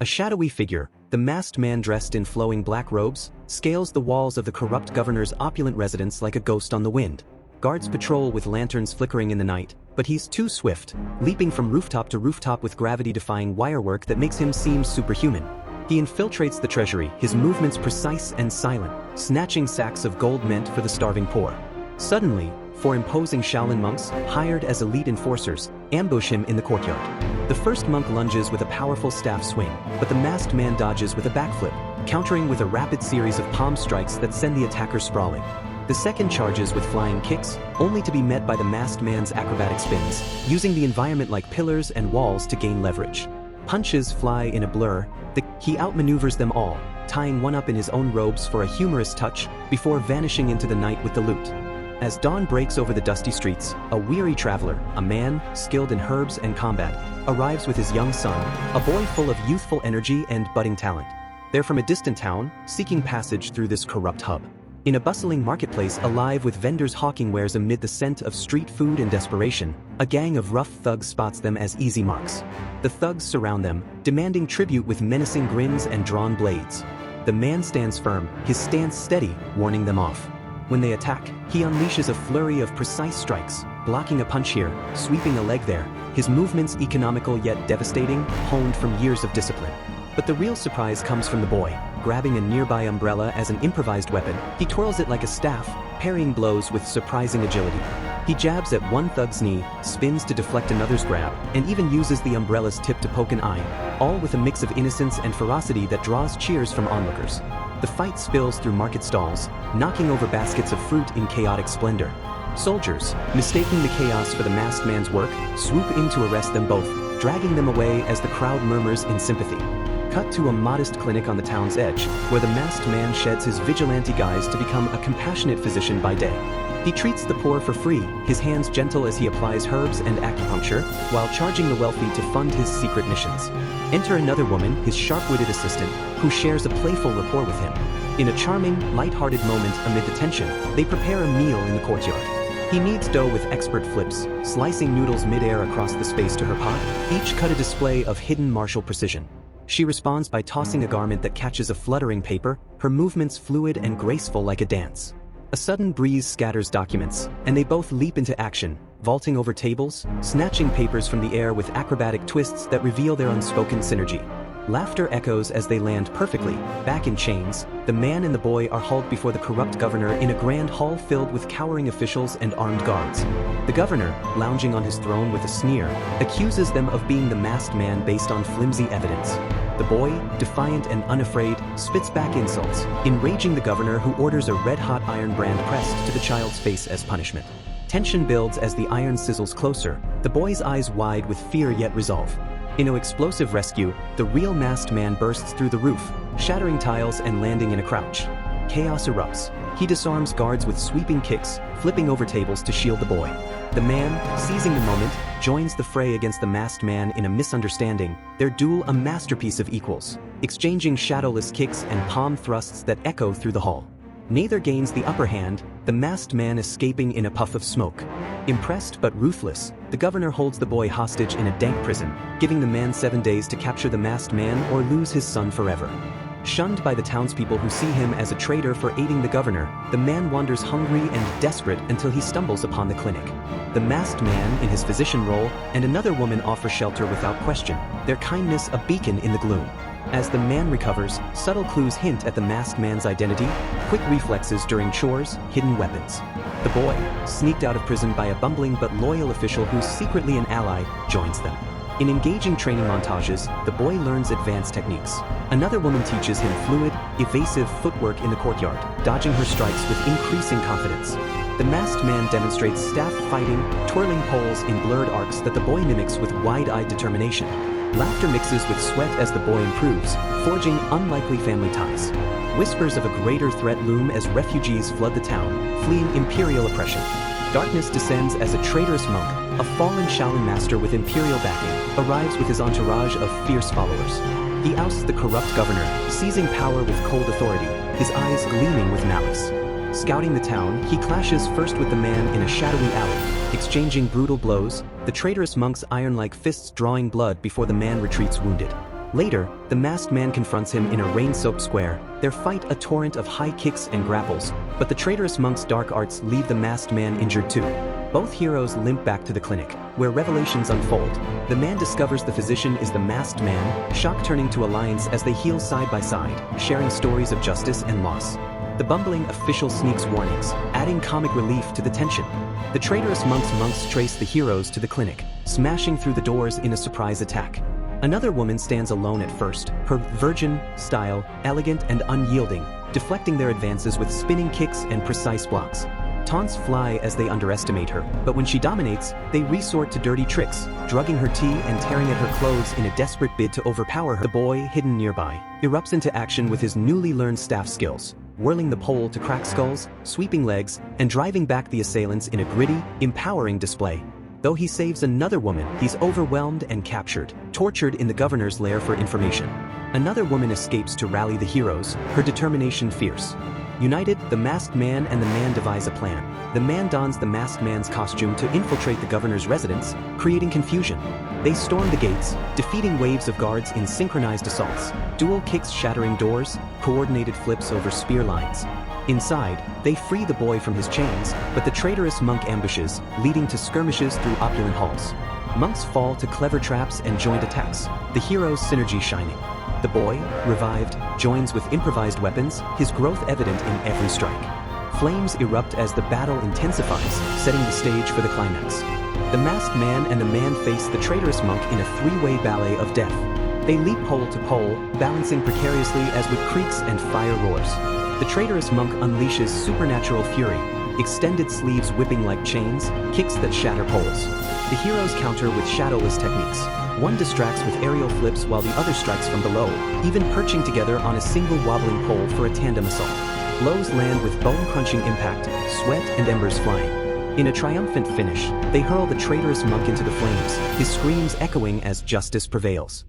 A shadowy figure, the masked man dressed in flowing black robes, scales the walls of the corrupt governor's opulent residence like a ghost on the wind. Guards patrol with lanterns flickering in the night, but he's too swift, leaping from rooftop to rooftop with gravity-defying wirework that makes him seem superhuman. He infiltrates the treasury, his movements precise and silent, snatching sacks of gold meant for the starving poor. Suddenly, four imposing Shaolin monks, hired as elite enforcers, ambush him in the courtyard. The first monk lunges with a powerful staff swing, but the masked man dodges with a backflip, countering with a rapid series of palm strikes that send the attacker sprawling. The second charges with flying kicks, only to be met by the masked man's acrobatic spins, using the environment like pillars and walls to gain leverage. Punches fly in a blur, he outmaneuvers them all, tying one up in his own robes for a humorous touch, before vanishing into the night with the loot. As dawn breaks over the dusty streets, a weary traveler, a man skilled in herbs and combat, arrives with his young son, a boy full of youthful energy and budding talent. They're from a distant town, seeking passage through this corrupt hub. In a bustling marketplace alive with vendors hawking wares amid the scent of street food and desperation, a gang of rough thugs spots them as easy marks. The thugs surround them, demanding tribute with menacing grins and drawn blades. The man stands firm, his stance steady, warning them off. When they attack, he unleashes a flurry of precise strikes, blocking a punch here, sweeping a leg there, his movements economical yet devastating, honed from years of discipline. But the real surprise comes from the boy. Grabbing a nearby umbrella as an improvised weapon, he twirls it like a staff, parrying blows with surprising agility. He jabs at one thug's knee, spins to deflect another's grab, and even uses the umbrella's tip to poke an eye, all with a mix of innocence and ferocity that draws cheers from onlookers. The fight spills through market stalls, knocking over baskets of fruit in chaotic splendor. Soldiers, mistaking the chaos for the masked man's work, swoop in to arrest them both, dragging them away as the crowd murmurs in sympathy. Cut to a modest clinic on the town's edge, where the masked man sheds his vigilante guise to become a compassionate physician by day. He treats the poor for free, his hands gentle as he applies herbs and acupuncture, while charging the wealthy to fund his secret missions. Enter another woman, his sharp-witted assistant, who shares a playful rapport with him. In a charming, light-hearted moment amid the tension, they prepare a meal in the courtyard. He kneads dough with expert flips, slicing noodles mid-air across the space to her pot, each cut a display of hidden martial precision. She responds by tossing a garment that catches a fluttering paper, her movements fluid and graceful like a dance. A sudden breeze scatters documents, and they both leap into action, vaulting over tables, snatching papers from the air with acrobatic twists that reveal their unspoken synergy. Laughter echoes as they land perfectly. Back in chains, the man and the boy are hauled before the corrupt governor in a grand hall filled with cowering officials and armed guards. The governor, lounging on his throne with a sneer, accuses them of being the masked man based on flimsy evidence. The boy, defiant and unafraid, spits back insults, enraging the governor who orders a red-hot iron brand pressed to the child's face as punishment. Tension builds as the iron sizzles closer, the boy's eyes wide with fear yet resolve. In an explosive rescue, the real masked man bursts through the roof, shattering tiles and landing in a crouch. Chaos erupts. He disarms guards with sweeping kicks, flipping over tables to shield the boy. The man, seizing the moment, joins the fray against the masked man in a misunderstanding, their duel a masterpiece of equals, exchanging shadowless kicks and palm thrusts that echo through the hall. Neither gains the upper hand, the masked man escaping in a puff of smoke. Impressed but ruthless, the governor holds the boy hostage in a dank prison, giving the man 7 days to capture the masked man or lose his son forever. Shunned by the townspeople who see him as a traitor for aiding the governor, the man wanders hungry and desperate until he stumbles upon the clinic. The masked man, in his physician role, and another woman offer shelter without question, their kindness a beacon in the gloom. As the man recovers, subtle clues hint at the masked man's identity, quick reflexes during chores, hidden weapons. The boy, sneaked out of prison by a bumbling but loyal official who's secretly an ally, joins them. In engaging training montages, the boy learns advanced techniques. Another woman teaches him fluid, evasive footwork in the courtyard, dodging her strikes with increasing confidence. The masked man demonstrates staff fighting, twirling poles in blurred arcs that the boy mimics with wide-eyed determination. Laughter mixes with sweat as the boy improves, forging unlikely family ties. Whispers of a greater threat loom as refugees flood the town, fleeing imperial oppression. Darkness descends as a traitorous monk, a fallen Shaolin master with imperial backing, arrives with his entourage of fierce followers. He ousts the corrupt governor, seizing power with cold authority, his eyes gleaming with malice. Scouting the town, he clashes first with the man in a shadowy alley, exchanging brutal blows, the traitorous monk's iron-like fists drawing blood before the man retreats wounded. Later, the masked man confronts him in a rain-soaked square, their fight a torrent of high kicks and grapples, but the traitorous monk's dark arts leave the masked man injured too. Both heroes limp back to the clinic, where revelations unfold. The man discovers the physician is the masked man, shock turning to alliance as they heal side by side, sharing stories of justice and loss. The bumbling official sneaks warnings, adding comic relief to the tension. The traitorous monks trace the heroes to the clinic, smashing through the doors in a surprise attack. Another woman stands alone at first, her virgin style, elegant and unyielding, deflecting their advances with spinning kicks and precise blocks. Taunts fly as they underestimate her, but when she dominates, they resort to dirty tricks, drugging her tea and tearing at her clothes in a desperate bid to overpower her. The boy, hidden nearby, erupts into action with his newly learned staff skills, whirling the pole to crack skulls, sweeping legs, and driving back the assailants in a gritty, empowering display. Though he saves another woman, he's overwhelmed and captured, tortured in the governor's lair for information. Another woman escapes to rally the heroes, her determination fierce. United, the masked man and the man devise a plan. The man dons the masked man's costume to infiltrate the governor's residence, creating confusion. They storm the gates, defeating waves of guards in synchronized assaults, dual kicks shattering doors, coordinated flips over spear lines. Inside, they free the boy from his chains, but the traitorous monk ambushes, leading to skirmishes through opulent halls. Monks fall to clever traps and joint attacks, the heroes' synergy shining. The boy, revived, joins with improvised weapons, his growth evident in every strike. Flames erupt as the battle intensifies, setting the stage for the climax. The masked man and the man face the traitorous monk in a three-way ballet of death. They leap pole to pole, balancing precariously as with creaks and fire roars. The traitorous monk unleashes supernatural fury, extended sleeves whipping like chains, kicks that shatter poles. The heroes counter with shadowless techniques. One distracts with aerial flips while the other strikes from below, even perching together on a single wobbling pole for a tandem assault. Blows land with bone-crunching impact, sweat and embers flying. In a triumphant finish, they hurl the traitorous monk into the flames, his screams echoing as justice prevails.